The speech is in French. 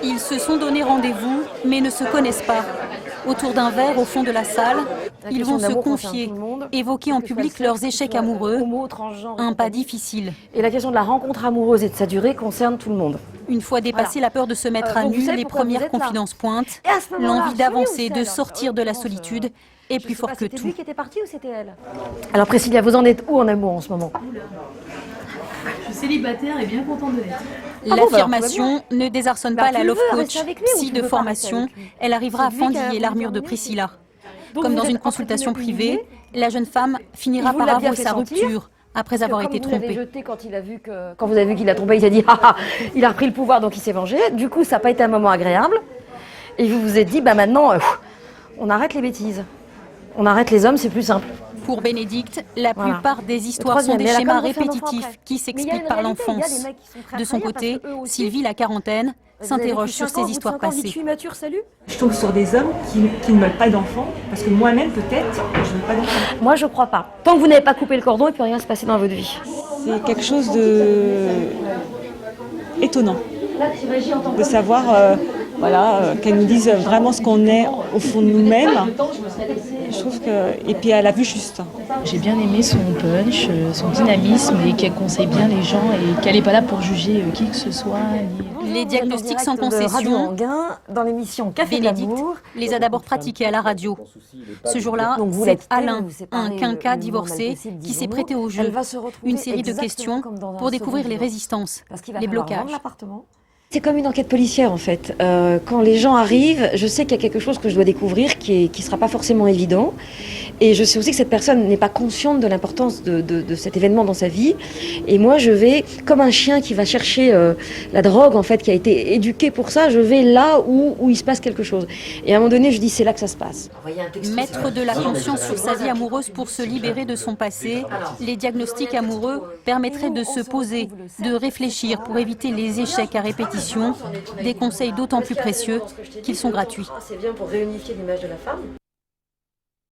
Ils se sont donné rendez-vous, mais ne se connaissent pas. Autour d'un verre au fond de la salle, ils vont se confier, évoquer en public leurs échecs amoureux, un pas difficile. Et la question de la rencontre amoureuse et de sa durée concerne tout le monde. Une fois dépassée la peur de se mettre à nu, les premières confidences pointent. L'envie d'avancer, de sortir de la solitude est plus fort que tout. C'était lui qui était parti ou c'était elle? Alors Priscilla, vous en êtes où en amour en ce moment? Je suis célibataire et bien contente de l'être. L'affirmation ne désarçonne pas la love coach, reste avec lui ou psy tu de veux pas formation. rester avec lui? Elle arrivera à C'est lui qui a fendiller l'armure de terminé, Priscilla. Donc Comme vous dans êtes une entre consultation guillemets privée, humilié. la jeune femme finira Il vous par l'a bien avouer fait sa sentir, rupture après avoir été Comme vous l'avez trompée. jeté quand vous avez vu qu'il a trompé, il s'est dit ah, ah, il a repris le pouvoir donc il s'est vengé. Du coup, ça n'a pas été un moment agréable. Et vous vous êtes dit bah maintenant, on arrête les bêtises. On arrête les hommes, c'est plus simple. Pour Bénédicte, la Voilà. plupart des histoires sont troisième, des mais elle a schémas quand même refait un enfant répétitifs après. qui Mais il y a s'expliquent une par réalité, il y a l'enfance. des mecs qui sont prêts à De son trahir parce côté, que eux aussi- Sylvie, la quarantaine, s'interroge sur ses histoires passées. immature, salut. Je tombe sur des hommes qui ne veulent pas d'enfants, parce que moi-même, peut-être, je ne veux pas d'enfants. Moi, je crois pas. Tant que vous n'avez pas coupé le cordon, il peut rien se passer dans votre vie. C'est quelque chose de étonnant de savoir qu'elles nous disent vraiment ce qu'on est au fond de nous-mêmes. Je trouve que... Et puis elle a vu juste. J'ai bien aimé son punch, son dynamisme et qu'elle conseille bien les gens et qu'elle n'est pas là pour juger qui que ce soit. Les diagnostics sans Radio concession, Anguin, dans l'émission Café de Bénédicte l'amour. les a d'abord pratiqués à la radio. Ce jour-là, Donc vous c'est l'êtes Alain, vous séparez un le quinca moment divorcé, possible, qui s'est disons-nous. prêté au Elle jeu. va se retrouver Une série de exactement questions comme dans un pour découvrir second les jour. résistances, Parce qu'il va les falloir blocages. vendre l'appartement. C'est comme une enquête policière en fait. Quand les gens arrivent, je sais qu'il y a quelque chose que je dois découvrir qui sera pas forcément évident. Et je sais aussi que cette personne n'est pas consciente de l'importance de cet événement dans sa vie. Et moi, je vais, comme un chien qui va chercher la drogue en fait, qui a été éduqué pour ça, je vais là où il se passe quelque chose. Et à un moment donné, je dis c'est là que ça se passe. Mettre de la conscience sur sa vie amoureuse pour se libérer de son passé, les diagnostics amoureux permettraient de se poser, de réfléchir pour éviter les échecs à répétition, des conseils d'autant plus précieux qu'ils sont gratuits. C'est bien pour réunifier l'image de la femme.